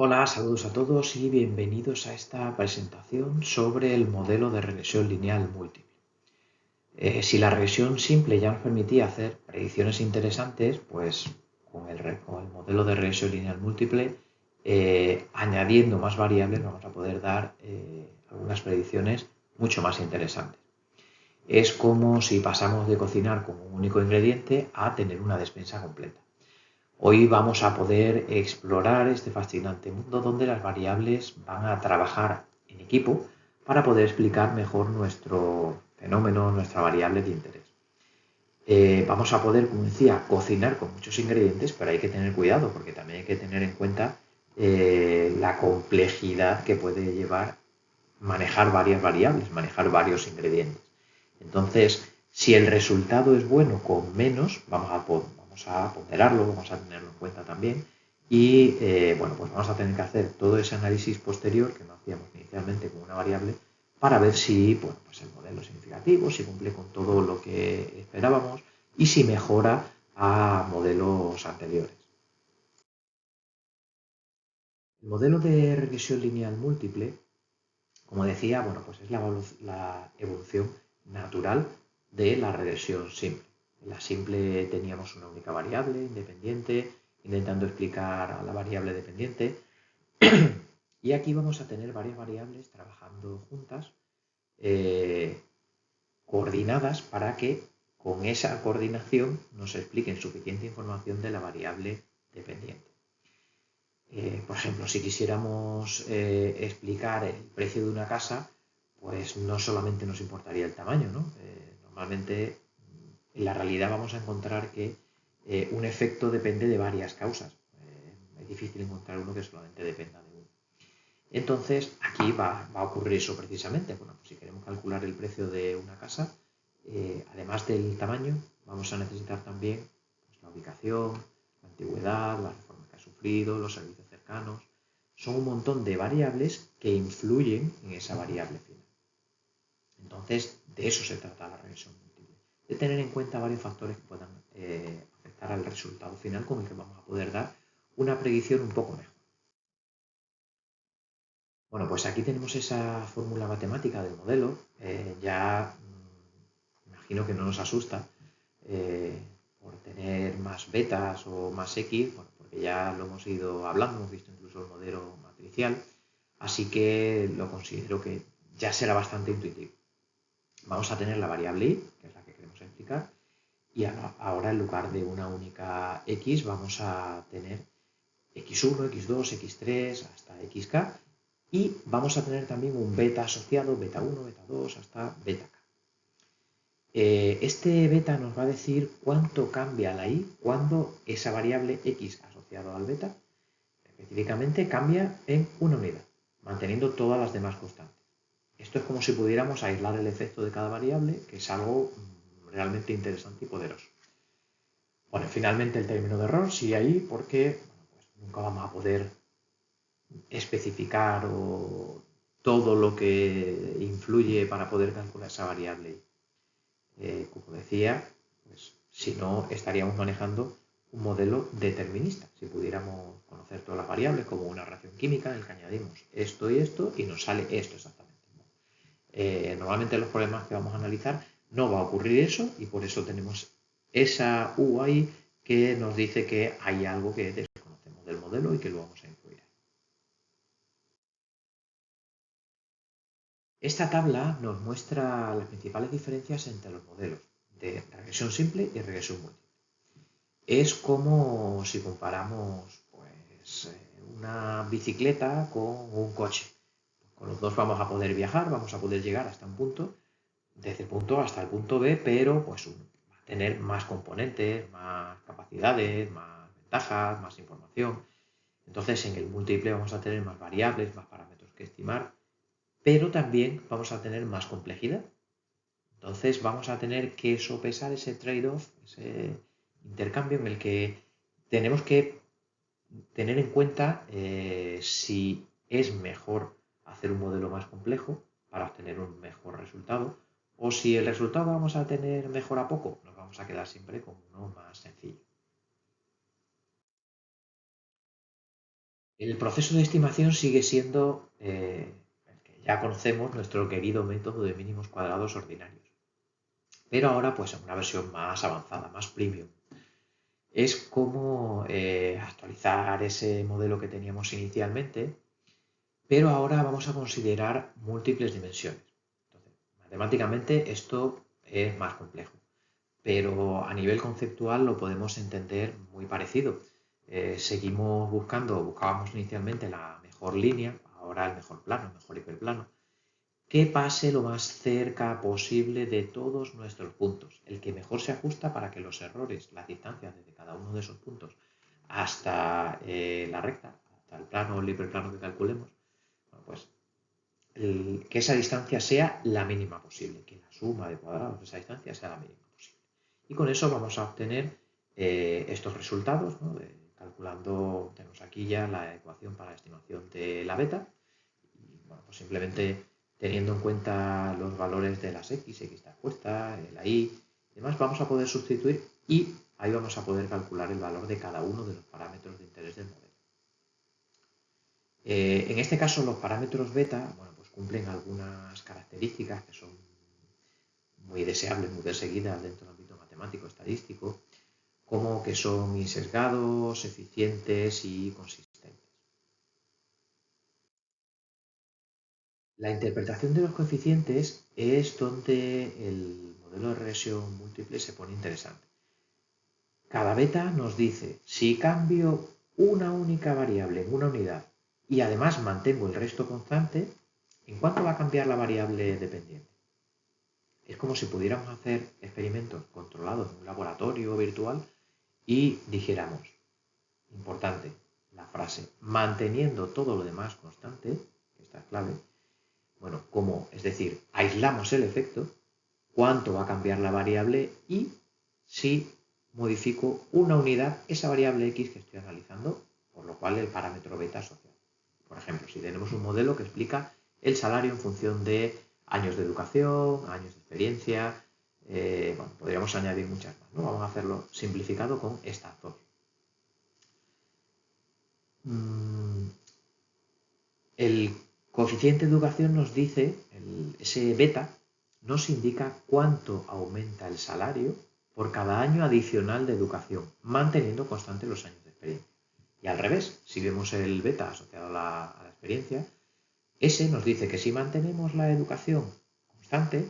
Hola, saludos a todos y bienvenidos a esta presentación sobre el modelo de regresión lineal múltiple. Si la regresión simple ya nos permitía hacer predicciones interesantes, pues con el modelo de regresión lineal múltiple, añadiendo más variables, vamos a poder dar algunas predicciones mucho más interesantes. Es como si pasamos de cocinar con un único ingrediente a tener una despensa completa. Hoy vamos a poder explorar este fascinante mundo donde las variables van a trabajar en equipo para poder explicar mejor nuestro fenómeno, nuestra variable de interés. Vamos a poder, como decía, cocinar con muchos ingredientes, pero hay que tener cuidado porque también hay que tener en cuenta la complejidad que puede llevar manejar varias variables, manejar varios ingredientes. Entonces, si el resultado es bueno con menos, vamos a ponderarlo, vamos a tenerlo en cuenta también. Y bueno, pues vamos a tener que hacer todo ese análisis posterior que no hacíamos inicialmente con una variable para ver si bueno, pues el modelo es significativo, si cumple con todo lo que esperábamos y si mejora a modelos anteriores. El modelo de regresión lineal múltiple, como decía, bueno, pues es la evolución natural de la regresión simple. En la simple teníamos una única variable independiente, intentando explicar a la variable dependiente. Y aquí vamos a tener varias variables trabajando juntas, eh, coordinadas para que con esa coordinación nos expliquen suficiente información de la variable dependiente. Por ejemplo, si quisiéramos explicar el precio de una casa, pues no solamente nos importaría el tamaño, ¿no? Normalmente en la realidad vamos a encontrar que un efecto depende de varias causas. Es difícil encontrar uno que solamente dependa de uno. Entonces, aquí va a ocurrir eso precisamente. Bueno, pues si queremos calcular el precio de una casa, además del tamaño, vamos a necesitar también pues, la ubicación, la antigüedad, las reformas que ha sufrido, los servicios cercanos. Son un montón de variables que influyen en esa variable final. Entonces, de eso se trata la regresión múltiple, de tener en cuenta varios factores que puedan afectar al resultado final con el que vamos a poder dar una predicción un poco mejor. Bueno, pues aquí tenemos esa fórmula matemática del modelo. Imagino que no nos asusta eh, por tener más betas o más X, bueno, porque ya lo hemos ido hablando, hemos visto incluso el modelo matricial, así que lo considero que ya será bastante intuitivo. Vamos a tener la variable y, que es la que queremos explicar, y ahora en lugar de una única X vamos a tener X1, X2, X3 hasta XK y vamos a tener también un beta asociado, beta 1, beta 2 hasta beta K. Este beta nos va a decir cuánto cambia la y cuando esa variable x asociado al beta específicamente cambia en una unidad, manteniendo todas las demás constantes. Esto es como si pudiéramos aislar el efecto de cada variable, que es algo realmente interesante y poderoso. Bueno, finalmente el término de error sigue ahí porque bueno, pues nunca vamos a poder especificar todo lo que influye para poder calcular esa variable. Como decía, pues, si no estaríamos manejando un modelo determinista. Si pudiéramos conocer todas las variables como una reacción química en la que añadimos esto y nos sale esto exactamente. Normalmente en los problemas que vamos a analizar no va a ocurrir eso y por eso tenemos esa U ahí que nos dice que hay algo que desconocemos del modelo y que lo vamos a incluir. Esta tabla nos muestra las principales diferencias entre los modelos de regresión simple y regresión múltiple. Es como si comparamos pues, una bicicleta con un coche. Con los dos vamos a poder viajar, vamos a poder llegar hasta un punto, desde el punto A hasta el punto B, pero pues uno va a tener más componentes, más capacidades, más ventajas, más información. Entonces en el múltiple vamos a tener más variables, más parámetros que estimar, pero también vamos a tener más complejidad. Entonces vamos a tener que sopesar ese trade-off, ese intercambio en el que tenemos que tener en cuenta si es mejor hacer un modelo más complejo para obtener un mejor resultado o si el resultado vamos a tener mejor a poco, nos vamos a quedar siempre con uno más sencillo. El proceso de estimación sigue siendo el que ya conocemos, nuestro querido método de mínimos cuadrados ordinarios, pero ahora pues en una versión más avanzada, más premium. Es como actualizar ese modelo que teníamos inicialmente, pero ahora vamos a considerar múltiples dimensiones. Entonces, matemáticamente esto es más complejo, pero a nivel conceptual lo podemos entender muy parecido. Buscábamos inicialmente la mejor línea, ahora el mejor plano, el mejor hiperplano, que pase lo más cerca posible de todos nuestros puntos, el que mejor se ajusta para que los errores, las distancias desde cada uno de esos puntos hasta la recta, hasta el plano o el hiperplano que calculemos, bueno, pues que esa distancia sea la mínima posible, que la suma de cuadrados de esa distancia sea la mínima posible. Y con eso vamos a obtener estos resultados, ¿no? Calculando, tenemos aquí ya la ecuación para la estimación de la beta. Y bueno, pues simplemente teniendo en cuenta los valores de las x está expuesta, la y, y demás, vamos a poder sustituir y ahí vamos a poder calcular el valor de cada uno de los parámetros de interés del modelo. En este caso, los parámetros beta, bueno, pues cumplen algunas características que son muy deseables, muy perseguidas dentro del ámbito matemático estadístico, como que son insesgados, eficientes y consistentes. La interpretación de los coeficientes es donde el modelo de regresión múltiple se pone interesante. Cada beta nos dice, si cambio una única variable en una unidad y además mantengo el resto constante, ¿en cuánto va a cambiar la variable dependiente? Es como si pudiéramos hacer experimentos controlados en un laboratorio virtual y dijéramos, importante, la frase, manteniendo todo lo demás constante, que esta es clave, bueno, es decir, aislamos el efecto, cuánto va a cambiar la variable y si modifico una unidad, esa variable x que estoy analizando, por lo cual el parámetro beta asociado. Por ejemplo, si tenemos un modelo que explica el salario en función de años de educación, años de experiencia, bueno, podríamos añadir muchas más, ¿no? Vamos a hacerlo simplificado con estas dos. El coeficiente de educación nos dice, ese beta, nos indica cuánto aumenta el salario por cada año adicional de educación, manteniendo constante los años de experiencia. Y al revés, si vemos el beta asociado a la experiencia, ese nos dice que si mantenemos la educación constante,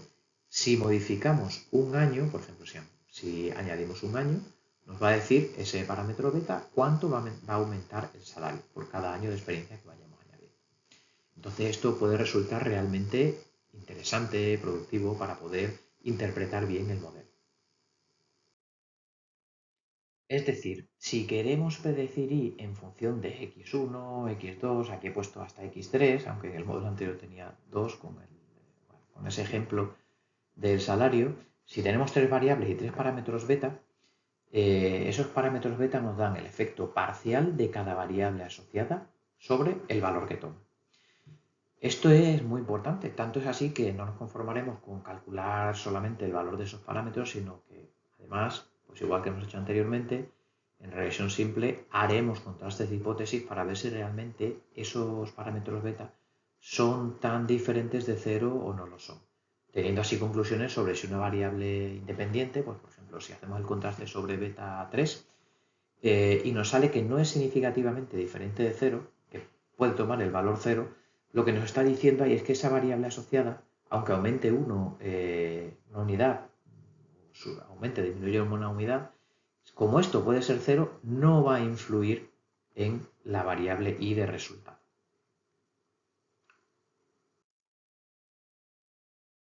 si modificamos un año, por ejemplo, si añadimos un año, nos va a decir ese parámetro beta cuánto va a aumentar el salario por cada año de experiencia que vayamos a añadir. Entonces esto puede resultar realmente interesante, productivo para poder interpretar bien el modelo. Es decir, si queremos predecir y en función de x1, x2, aquí he puesto hasta x3, aunque en el módulo anterior tenía 2 con ese ejemplo del salario, si tenemos tres variables y tres parámetros beta, esos parámetros beta nos dan el efecto parcial de cada variable asociada sobre el valor que toma. Esto es muy importante, tanto es así que no nos conformaremos con calcular solamente el valor de esos parámetros, sino que además, pues igual que hemos hecho anteriormente, en regresión simple haremos contrastes de hipótesis para ver si realmente esos parámetros beta son tan diferentes de cero o no lo son, teniendo así conclusiones sobre si una variable independiente, pues por ejemplo, si hacemos el contraste sobre beta 3 y nos sale que no es significativamente diferente de cero, que puede tomar el valor cero, lo que nos está diciendo ahí es que esa variable asociada, aunque aumente una unidad, disminuye una unidad, como esto puede ser cero, no va a influir en la variable y de resultado.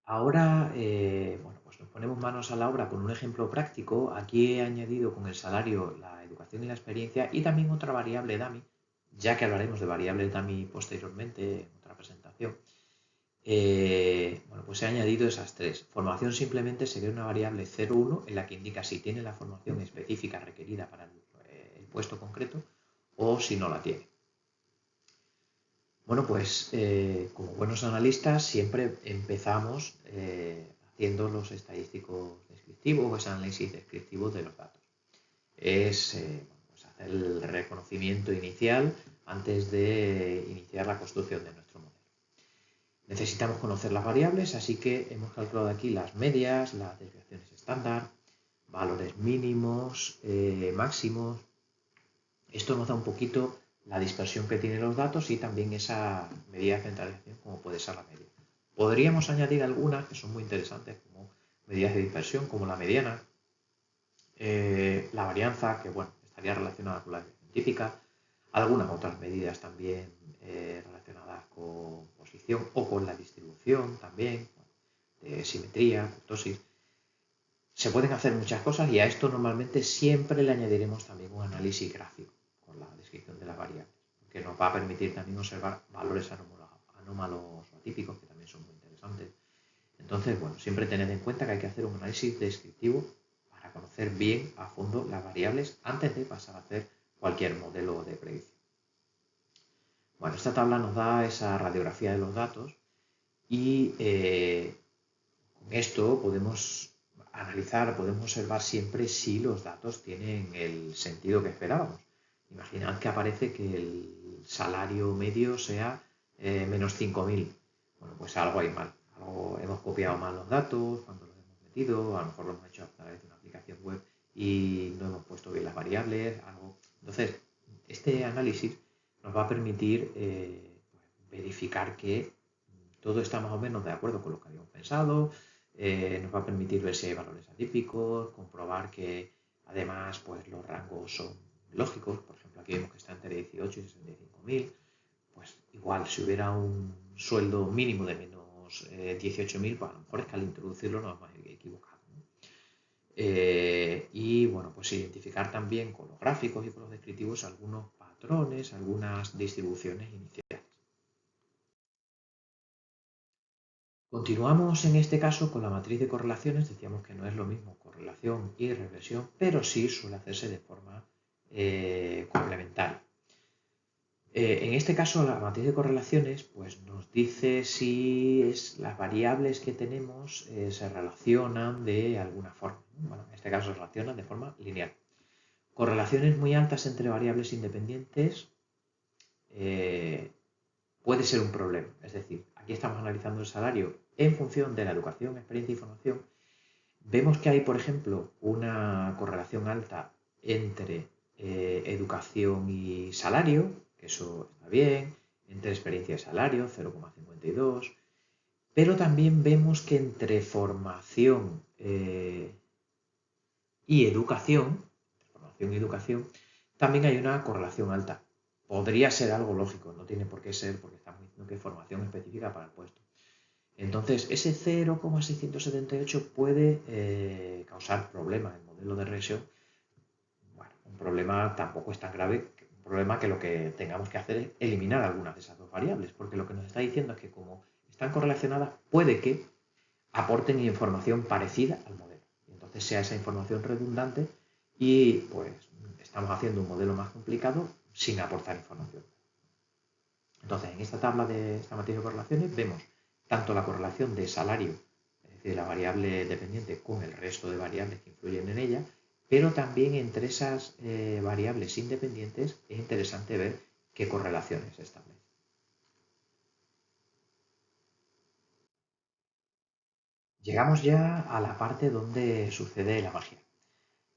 Ahora, bueno, pues nos ponemos manos a la obra con un ejemplo práctico. Aquí he añadido con el salario la educación y la experiencia y también otra variable dummy, ya que hablaremos de variables dummy posteriormente en otra presentación. Bueno, pues he añadido esas tres. Formación simplemente sería una variable 0,1 en la que indica si tiene la formación específica requerida para el puesto concreto o si no la tiene. Bueno, pues como buenos analistas siempre empezamos haciendo los estadísticos descriptivos o ese análisis descriptivo de los datos. Es pues hacer el reconocimiento inicial antes de iniciar la construcción de nuestro modelo. Necesitamos conocer las variables, así que hemos calculado aquí las medias, las desviaciones estándar, valores mínimos, máximos. Esto nos da un poquito la dispersión que tienen los datos y también esa medida de centralización como puede ser la media. Podríamos añadir algunas que son muy interesantes como medidas de dispersión como la mediana, la varianza, que bueno, estaría relacionada con la científica, algunas otras medidas también relacionadas con posición o con la distribución también, de simetría, kurtosis. Se pueden hacer muchas cosas y a esto normalmente siempre le añadiremos también un análisis gráfico con la descripción de las variables, que nos va a permitir también observar valores anómalos o atípicos, que también son muy interesantes. Entonces, bueno, siempre tened en cuenta que hay que hacer un análisis descriptivo para conocer bien a fondo las variables antes de pasar a hacer cualquier modelo de predicción. Bueno, esta tabla nos da esa radiografía de los datos y con esto podemos analizar, podemos observar siempre si los datos tienen el sentido que esperábamos. Imaginad que aparece que el salario medio sea menos 5.000. Bueno, pues algo hay mal. Algo, hemos copiado mal los datos cuando los hemos metido, a lo mejor lo hemos hecho a través de una aplicación web y no hemos puesto bien las variables. Algo. Entonces, este análisis nos va a permitir verificar que todo está más o menos de acuerdo con lo que habíamos pensado. Nos va a permitir ver si hay valores atípicos, comprobar que además pues, los rangos son lógicos. Por ejemplo, aquí vemos que está entre 18 y 65.000. Pues igual, si hubiera un sueldo mínimo de menos 18.000, pues a lo mejor es que al introducirlo nos hemos equivocado, ¿no? Y bueno, pues identificar también con los gráficos y con los descriptivos algunos patrones, algunas distribuciones iniciales. Continuamos en este caso con la matriz de correlaciones. Decíamos que no es lo mismo correlación y regresión, pero sí suele hacerse de forma complementaria. En este caso, la matriz de correlaciones pues, nos dice si las variables que tenemos se relacionan de alguna forma. Bueno, en este caso se relacionan de forma lineal. Correlaciones muy altas entre variables independientes puede ser un problema. Es decir, aquí estamos analizando el salario en función de la educación, experiencia e información. Vemos que hay, por ejemplo, una correlación alta entre educación y salario, que eso está bien, entre experiencia y salario, 0,52, pero también vemos que entre formación y educación, también hay una correlación alta. Podría ser algo lógico, no tiene por qué ser, porque estamos diciendo que hay formación específica para el puesto. Entonces, ese 0,678 puede causar problemas en el modelo de regresión. Bueno, un problema tampoco es tan grave, un problema que lo que tengamos que hacer es eliminar algunas de esas dos variables, porque lo que nos está diciendo es que como están correlacionadas, puede que aporten información parecida al modelo. Y entonces sea esa información redundante y pues estamos haciendo un modelo más complicado sin aportar información. Entonces, en esta tabla de esta matriz de correlaciones vemos tanto la correlación de salario, es decir, la variable dependiente, con el resto de variables que influyen en ella, pero también entre esas variables independientes es interesante ver qué correlaciones se establecen. Llegamos ya a la parte donde sucede la magia,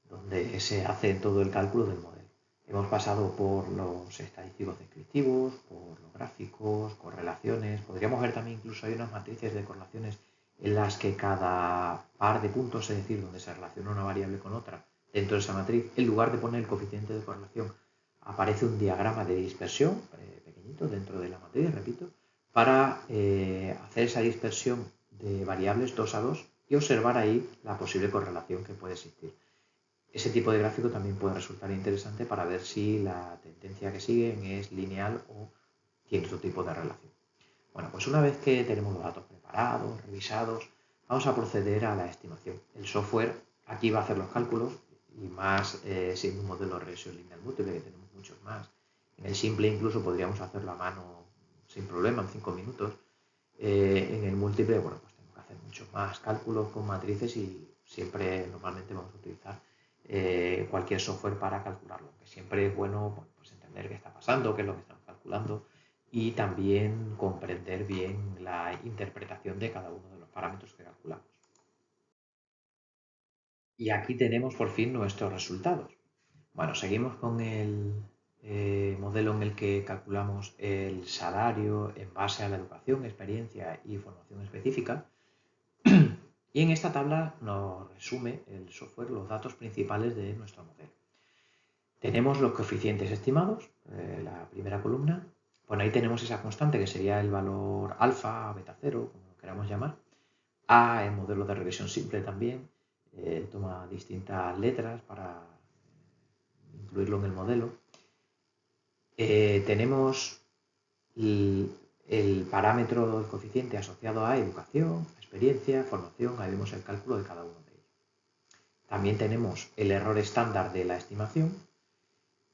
donde se hace todo el cálculo del modelo. Hemos pasado por los estadísticos descriptivos, por los gráficos, correlaciones. Podríamos ver también incluso hay unas matrices de correlaciones en las que cada par de puntos, es decir, donde se relaciona una variable con otra, dentro de esa matriz, en lugar de poner el coeficiente de correlación, aparece un diagrama de dispersión pequeñito dentro de la matriz, repito, para hacer esa dispersión de variables 2 a 2 y observar ahí la posible correlación que puede existir. Ese tipo de gráfico también puede resultar interesante para ver si la tendencia que siguen es lineal o tiene otro tipo de relación. Bueno, pues una vez que tenemos los datos preparados, revisados, vamos a proceder a la estimación. El software aquí va a hacer los cálculos y más sin un modelo de regresión lineal múltiple, que tenemos muchos más. En el simple incluso podríamos hacerlo a mano sin problema, en 5 minutos. En el múltiple, bueno, pues tenemos que hacer muchos más cálculos con matrices y siempre normalmente vamos a utilizar cualquier software para calcularlo, que siempre es bueno pues entender qué está pasando, qué es lo que estamos calculando y también comprender bien la interpretación de cada uno de los parámetros que calculamos. Y aquí tenemos por fin nuestros resultados. Bueno, seguimos con el modelo en el que calculamos el salario en base a la educación, experiencia y formación específica. Y en esta tabla nos resume el software los datos principales de nuestro modelo. Tenemos los coeficientes estimados, la primera columna. Bueno, ahí tenemos esa constante que sería el valor alfa, beta 0, como lo queramos llamar. A, el modelo de regresión simple también, toma distintas letras para incluirlo en el modelo. Tenemos el parámetro del coeficiente asociado a educación, experiencia, formación, ahí vemos el cálculo de cada uno de ellos. También tenemos el error estándar de la estimación,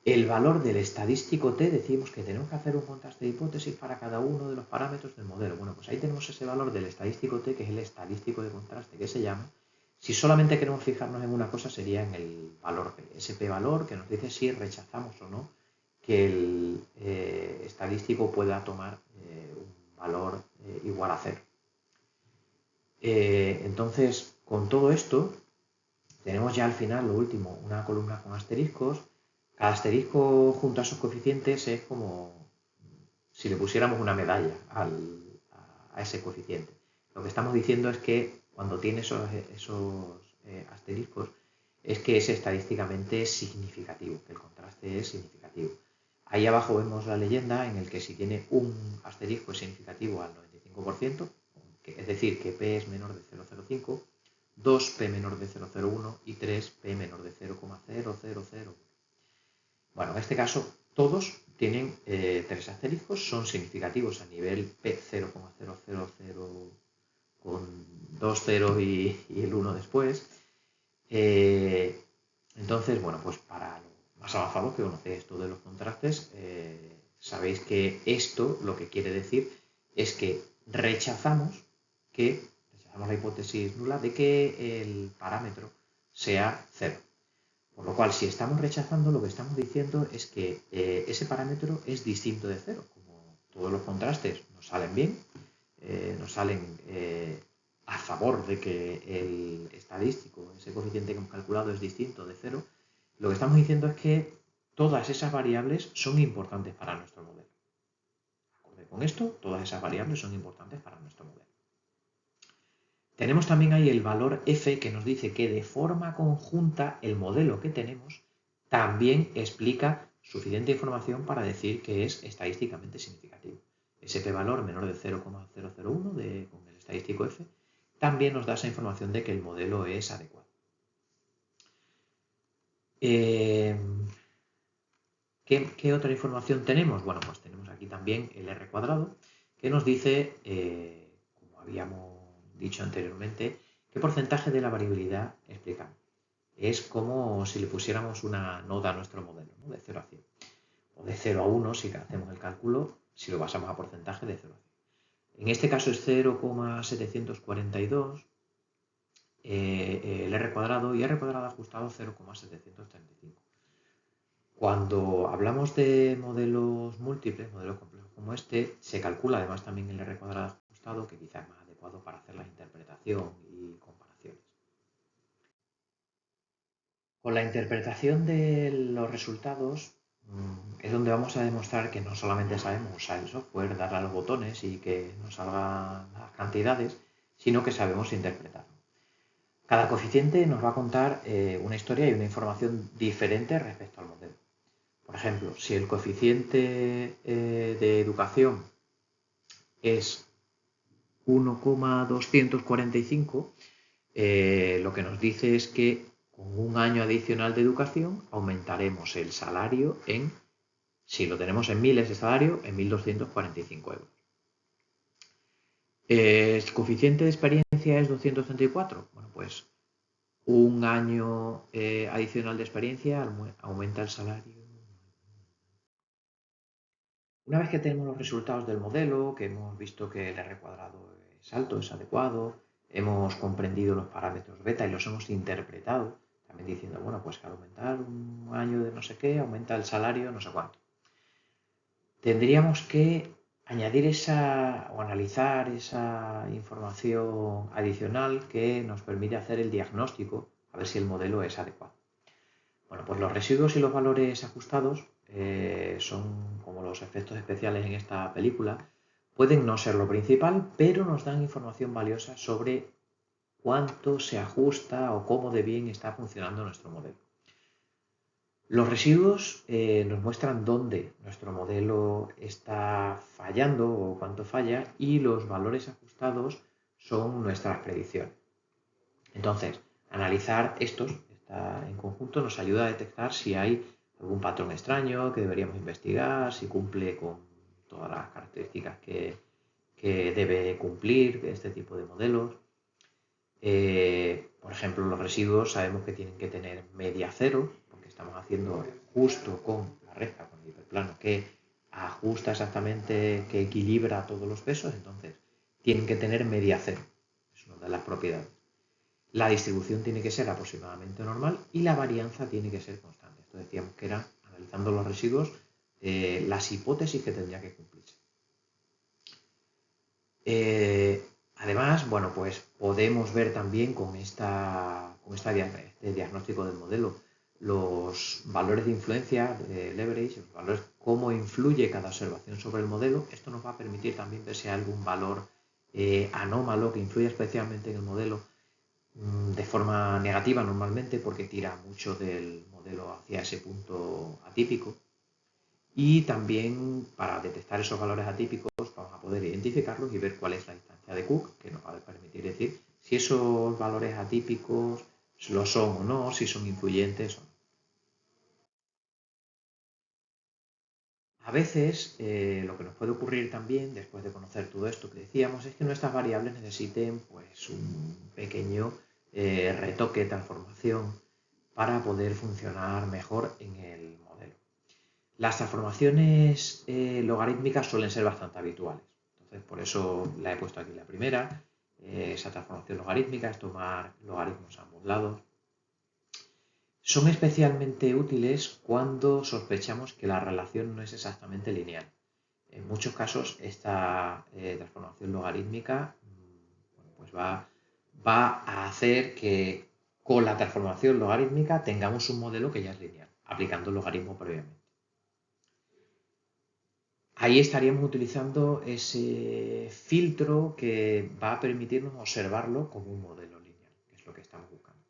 el valor del estadístico t, decimos que tenemos que hacer un contraste de hipótesis para cada uno de los parámetros del modelo. Bueno, pues ahí tenemos ese valor del estadístico t, que es el estadístico de contraste que se llama. Si solamente queremos fijarnos en una cosa, sería en el valor p, ese p valor que nos dice si rechazamos o no que el estadístico pueda tomar un valor igual a 0. Entonces, con todo esto, tenemos ya al final, lo último, una columna con asteriscos. Cada asterisco junto a esos coeficientes es como si le pusiéramos una medalla a ese coeficiente. Lo que estamos diciendo es que cuando tiene esos asteriscos es que es estadísticamente significativo, que el contraste es significativo. Ahí abajo vemos la leyenda en el que si tiene un asterisco es significativo al 95%, es decir, que P es menor de 0,05, 2 P menor de 0,01 y 3 P menor de 0,0001. Bueno, en este caso todos tienen 3 asteriscos, son significativos a nivel P 0,000 con 2 ceros y el 1 después. Entonces, bueno, pues para lo más avanzado que conocéis esto de los contrastes, sabéis que esto lo que quiere decir es que rechazamos la hipótesis nula de que el parámetro sea 0. Por lo cual, si estamos rechazando, lo que estamos diciendo es que ese parámetro es distinto de 0. Como todos los contrastes nos salen bien, nos salen a favor de que el estadístico, ese coeficiente que hemos calculado, es distinto de 0, lo que estamos diciendo es que todas esas variables son importantes para nuestro modelo. Acorde con esto, todas esas variables son importantes para nuestro modelo. Tenemos también ahí el valor f, que nos dice que de forma conjunta el modelo que tenemos también explica suficiente información para decir que es estadísticamente significativo. Ese p-valor menor de 0,001 con el estadístico f también nos da esa información de que el modelo es adecuado. ¿Qué otra información tenemos? Bueno, pues tenemos aquí también el r cuadrado, que nos dice, como habíamos dicho anteriormente, qué porcentaje de la variabilidad explicamos. Es como si le pusiéramos una nota a nuestro modelo, ¿no? De 0 a 100. O de 0 a 1 si hacemos el cálculo, si lo basamos a porcentaje de 0 a 100. En este caso es 0,742 el r cuadrado y r cuadrado ajustado 0,735. Cuando hablamos de modelos múltiples, modelos complejos como este, se calcula además también el r cuadrado ajustado, que quizás es más adecuado para hacer la interpretación y comparaciones. Con la interpretación de los resultados es donde vamos a demostrar que no solamente sabemos usar el software, darle a los botones y que nos salgan las cantidades, sino que sabemos interpretarlo. Cada coeficiente nos va a contar una historia y una información diferente respecto al modelo. Por ejemplo, si el coeficiente de educación es 1,245, lo que nos dice es que con un año adicional de educación aumentaremos el salario si lo tenemos en miles de salario, en 1.245 euros. ¿El coeficiente de experiencia es 234? Bueno, pues un año adicional de experiencia aumenta el salario. Una vez que tenemos los resultados del modelo, que hemos visto que el r cuadrado es alto, es adecuado, hemos comprendido los parámetros beta y los hemos interpretado, también diciendo, bueno, pues que al aumentar un año de no sé qué, aumenta el salario no sé cuánto. tendríamos que añadir o analizar esa información adicional que nos permite hacer el diagnóstico, a ver si el modelo es adecuado. Bueno, pues los residuos y los valores ajustados son como los efectos especiales en esta película. Pueden no ser lo principal, pero nos dan información valiosa sobre cuánto se ajusta o cómo de bien está funcionando nuestro modelo. Los residuos nos muestran dónde nuestro modelo está fallando o cuánto falla, y los valores ajustados son nuestras predicciones. Entonces, analizar estos en conjunto nos ayuda a detectar si hay algún patrón extraño que deberíamos investigar, si cumple con todas las características que debe cumplir este tipo de modelos. Por ejemplo, los residuos sabemos que tienen que tener media cero, porque estamos haciendo justo con la recta, con el hiperplano, que ajusta exactamente, que equilibra todos los pesos. Entonces tienen que tener media cero. Es una de las propiedades. La distribución tiene que ser aproximadamente normal y la varianza tiene que ser constante. Esto decíamos que era, analizando los residuos, las hipótesis que tendría que cumplirse. Además, bueno, pues podemos ver también con este diagnóstico del modelo los valores de influencia de leverage, los valores, cómo influye cada observación sobre el modelo. Esto nos va a permitir también ver si hay algún valor anómalo que influye especialmente en el modelo de forma negativa normalmente, porque tira mucho del modelo hacia ese punto atípico. Y también, para detectar esos valores atípicos, vamos a poder identificarlos y ver cuál es la distancia de Cook, que nos va a permitir decir si esos valores atípicos lo son o no, si son influyentes o no. A veces lo que nos puede ocurrir también, después de conocer todo esto que decíamos, es que nuestras variables necesiten pues un pequeño retoque, transformación, para poder funcionar mejor en el modelo. Las transformaciones logarítmicas suelen ser bastante habituales. Entonces, por eso la he puesto aquí la primera. Esa transformación logarítmica es tomar logaritmos a ambos lados. Son especialmente útiles cuando sospechamos que la relación no es exactamente lineal. En muchos casos, esta transformación logarítmica pues va a hacer que con la transformación logarítmica tengamos un modelo que ya es lineal, aplicando el logaritmo previamente. Ahí estaríamos utilizando ese filtro que va a permitirnos observarlo como un modelo lineal, que es lo que estamos buscando.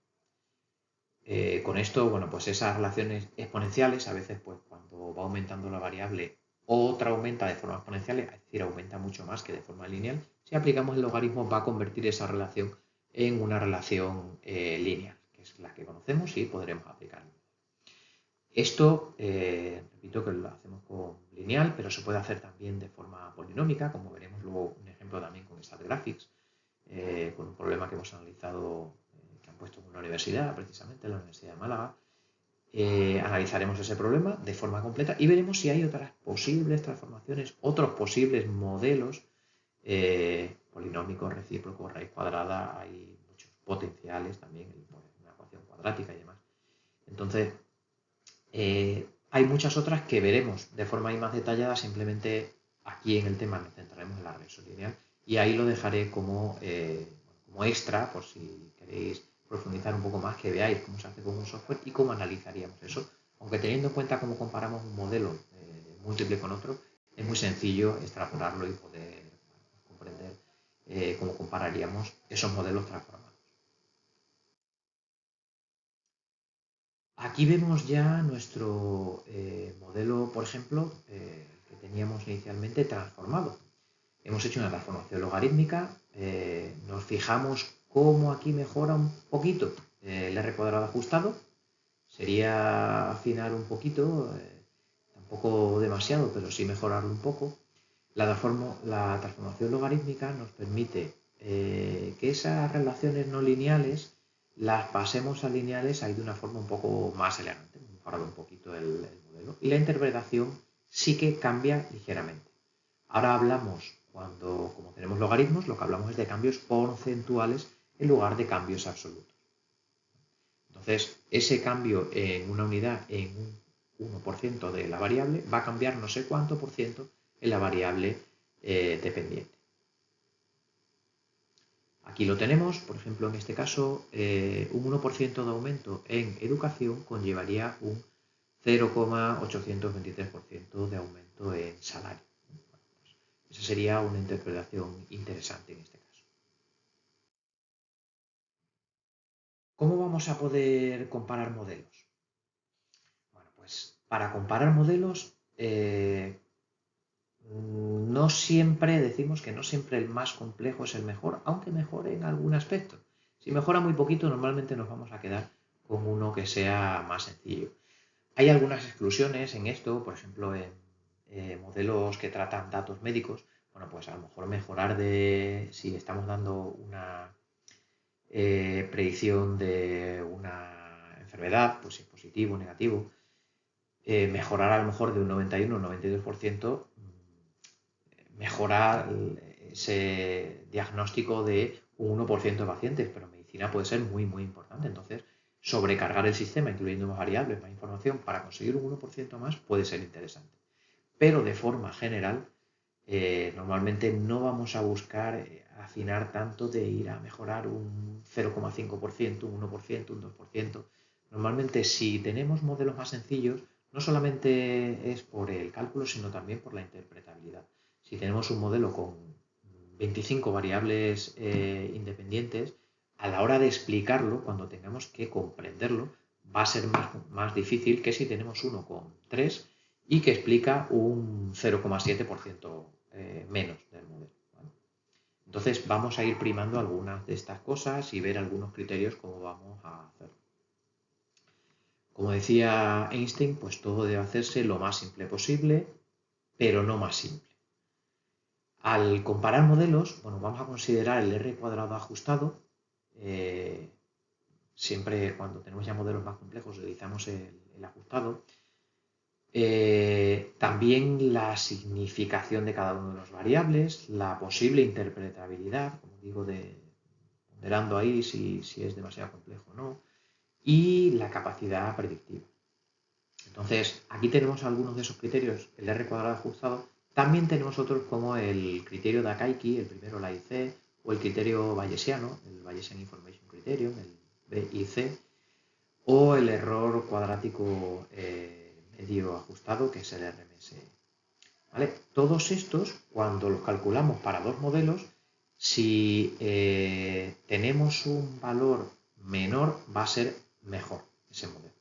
Con esto, bueno, pues esas relaciones exponenciales, a veces pues cuando va aumentando la variable, otra aumenta de forma exponencial, es decir, aumenta mucho más que de forma lineal. Si aplicamos el logaritmo, va a convertir esa relación en una relación lineal, que es la que conocemos y podremos aplicarlo. Esto, repito que lo hacemos con lineal, pero se puede hacer también de forma polinómica, como veremos luego un ejemplo también con StatGraphics, con un problema que hemos analizado, que han puesto en una universidad, precisamente en la Universidad de Málaga. Analizaremos ese problema de forma completa y veremos si hay otras posibles transformaciones, otros posibles modelos polinómicos, recíprocos, raíz cuadrada, hay muchos potenciales también, una ecuación cuadrática y demás. Entonces, hay muchas otras que veremos de forma más detallada. Simplemente aquí en el tema nos centraremos en la regresión lineal y ahí lo dejaré como extra, por si queréis profundizar un poco más, que veáis cómo se hace con un software y cómo analizaríamos eso. Aunque teniendo en cuenta cómo comparamos un modelo múltiple con otro, es muy sencillo extrapolarlo y poder comprender cómo compararíamos esos modelos transformados. Aquí vemos ya nuestro modelo, por ejemplo, que teníamos inicialmente transformado. Hemos hecho una transformación logarítmica, nos fijamos cómo aquí mejora un poquito el r cuadrado ajustado. Sería afinar un poquito, tampoco demasiado, pero sí mejorarlo un poco. La transformación logarítmica nos permite que esas relaciones no lineales las pasemos a lineales ahí de una forma un poco más elegante, mejorado un poquito el modelo. Y la interpretación sí que cambia ligeramente. Ahora hablamos, como tenemos logaritmos, lo que hablamos es de cambios porcentuales en lugar de cambios absolutos. Entonces, ese cambio en una unidad, en un 1% de la variable, va a cambiar no sé cuánto por ciento en la variable dependiente. Aquí lo tenemos, por ejemplo, en este caso, un 1% de aumento en educación conllevaría un 0,823% de aumento en salario. Esa sería una interpretación interesante en este caso. ¿Cómo vamos a poder comparar modelos? Bueno, pues para comparar modelos, no siempre decimos que no siempre el más complejo es el mejor, aunque mejore en algún aspecto. Si mejora muy poquito, normalmente nos vamos a quedar con uno que sea más sencillo. Hay algunas exclusiones en esto, por ejemplo, en modelos que tratan datos médicos. Bueno, pues a lo mejor mejorar si estamos dando una predicción de una enfermedad, pues si es positivo o negativo, mejorar a lo mejor de un 91 o 92%, mejorar ese diagnóstico de un 1% de pacientes, pero en medicina puede ser muy, muy importante. Entonces, sobrecargar el sistema, incluyendo más variables, más información, para conseguir un 1% más puede ser interesante. Pero de forma general, normalmente no vamos a buscar afinar tanto de ir a mejorar un 0,5%, un 1%, un 2%. Normalmente, si tenemos modelos más sencillos, no solamente es por el cálculo, sino también por la interpretabilidad. Si tenemos un modelo con 25 variables independientes, a la hora de explicarlo, cuando tengamos que comprenderlo, va a ser más difícil que si tenemos uno con 3 y que explica un 0,7% menos del modelo. ¿Vale? Entonces vamos a ir primando algunas de estas cosas y ver algunos criterios cómo vamos a hacerlo. Como decía Einstein, pues todo debe hacerse lo más simple posible, pero no más simple. Al comparar modelos, bueno, vamos a considerar el R cuadrado ajustado. Siempre cuando tenemos ya modelos más complejos utilizamos el ajustado. También la significación de cada una de las variables, la posible interpretabilidad, como digo, ponderando ahí si es demasiado complejo o no, y la capacidad predictiva. Entonces, aquí tenemos algunos de esos criterios, el R cuadrado ajustado. También tenemos otros como el criterio de Akaiki, el primero, la IC, o el criterio bayesiano, el Bayesian Information Criterion, el BIC, o el error cuadrático medio ajustado, que es el RMS. ¿Vale? Todos estos, cuando los calculamos para dos modelos, si tenemos un valor menor, va a ser mejor ese modelo.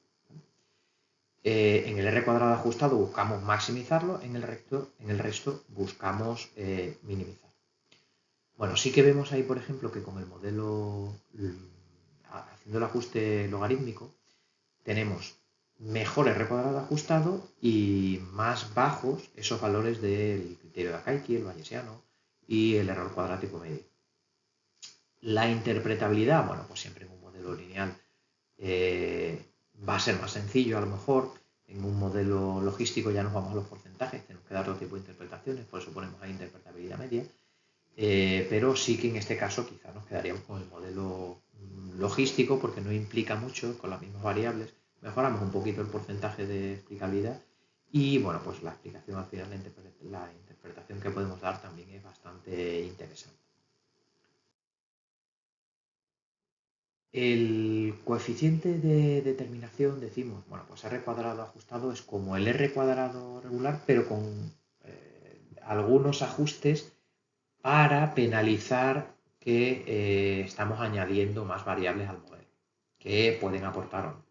En el R cuadrado ajustado buscamos maximizarlo, en el resto buscamos minimizar. Bueno, sí que vemos ahí, por ejemplo, que con el modelo, haciendo el ajuste logarítmico, tenemos mejor R cuadrado ajustado y más bajos esos valores del criterio de Akaiki, el bayesiano, y el error cuadrático medio. La interpretabilidad, bueno, pues siempre en un modelo lineal va a ser más sencillo a lo mejor. En un modelo logístico ya nos vamos a los porcentajes, tenemos que dar otro tipo de interpretaciones, por eso ponemos ahí interpretabilidad media. Pero sí que en este caso quizá nos quedaríamos con el modelo logístico porque no implica mucho con las mismas variables. Mejoramos un poquito el porcentaje de explicabilidad y bueno, pues la explicación al final, la interpretación que podemos dar también es bastante interesante. El coeficiente de determinación, decimos, bueno, pues R cuadrado ajustado es como el R cuadrado regular, pero con algunos ajustes para penalizar que estamos añadiendo más variables al modelo que pueden aportar o no.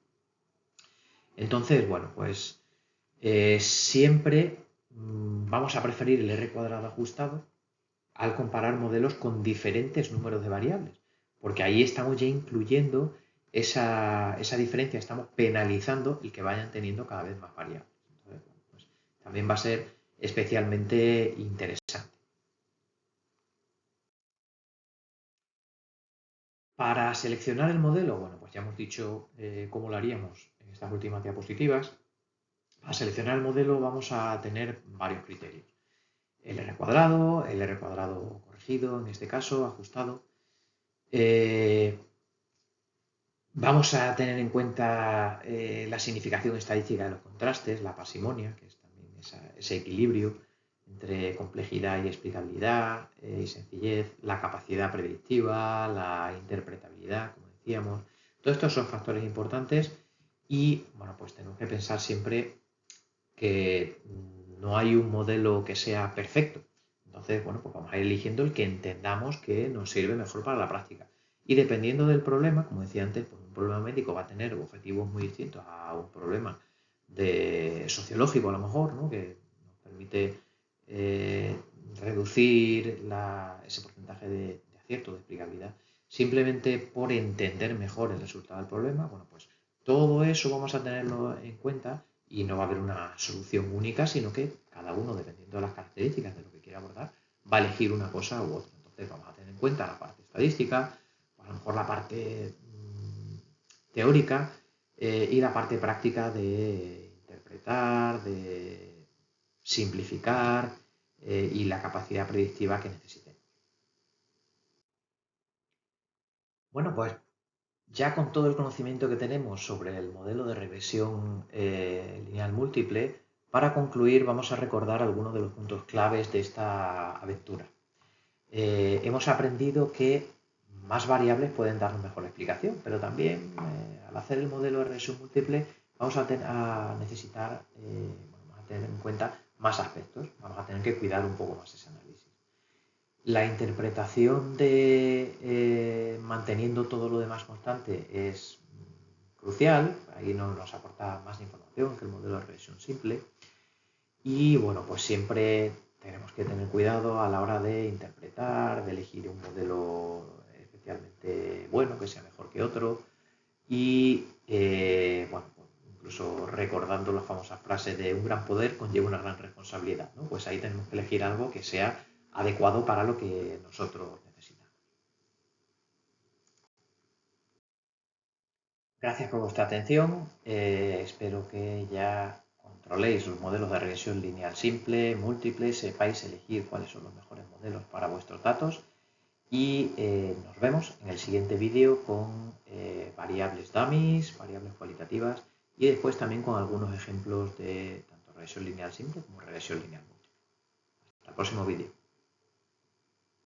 Entonces, bueno, pues siempre vamos a preferir el R cuadrado ajustado al comparar modelos con diferentes números de variables, porque ahí estamos ya incluyendo esa diferencia, estamos penalizando el que vayan teniendo cada vez más variables. Entonces, bueno, pues, también va a ser especialmente interesante. Para seleccionar el modelo, bueno, pues ya hemos dicho cómo lo haríamos en estas últimas diapositivas. Para seleccionar el modelo vamos a tener varios criterios. El R cuadrado corregido, en este caso, ajustado. Vamos a tener en cuenta la significación estadística de los contrastes, la parsimonia, que es también ese equilibrio entre complejidad y explicabilidad y sencillez, la capacidad predictiva, la interpretabilidad, como decíamos. Todos estos son factores importantes y, bueno, pues tenemos que pensar siempre que no hay un modelo que sea perfecto. Entonces, bueno, pues vamos a ir eligiendo el que entendamos que nos sirve mejor para la práctica. Y dependiendo del problema, como decía antes, pues un problema médico va a tener objetivos muy distintos a un problema de sociológico, a lo mejor, ¿no? Que nos permite eh, reducir ese porcentaje de acierto, de explicabilidad, simplemente por entender mejor el resultado del problema. Bueno, pues todo eso vamos a tenerlo en cuenta y no va a haber una solución única, sino que cada uno, dependiendo de las características de lo que quiera abordar, va a elegir una cosa u otra. Entonces vamos a tener en cuenta la parte estadística, a lo mejor la parte teórica y la parte práctica de interpretar, de simplificar y la capacidad predictiva que necesiten. Bueno, pues ya con todo el conocimiento que tenemos sobre el modelo de regresión lineal múltiple, para concluir vamos a recordar algunos de los puntos claves de esta aventura. Hemos aprendido que más variables pueden darnos mejor explicación, pero también al hacer el modelo de regresión múltiple vamos a necesitar, vamos a tener en cuenta más aspectos, vamos a tener que cuidar un poco más ese análisis. La interpretación de manteniendo todo lo demás constante es crucial, ahí nos aporta más información que el modelo de regresión simple y bueno, pues siempre tenemos que tener cuidado a la hora de interpretar, de elegir un modelo especialmente bueno, que sea mejor que otro y bueno, pues incluso recordando las famosas frases de un gran poder conlleva una gran responsabilidad, ¿no? Pues ahí tenemos que elegir algo que sea adecuado para lo que nosotros necesitamos. Gracias por vuestra atención. Espero que ya controléis los modelos de regresión lineal simple, múltiple, sepáis elegir cuáles son los mejores modelos para vuestros datos y nos vemos en el siguiente vídeo con variables dummies, variables cualitativas y después también con algunos ejemplos de tanto regresión lineal simple como regresión lineal múltiple. Hasta el próximo vídeo.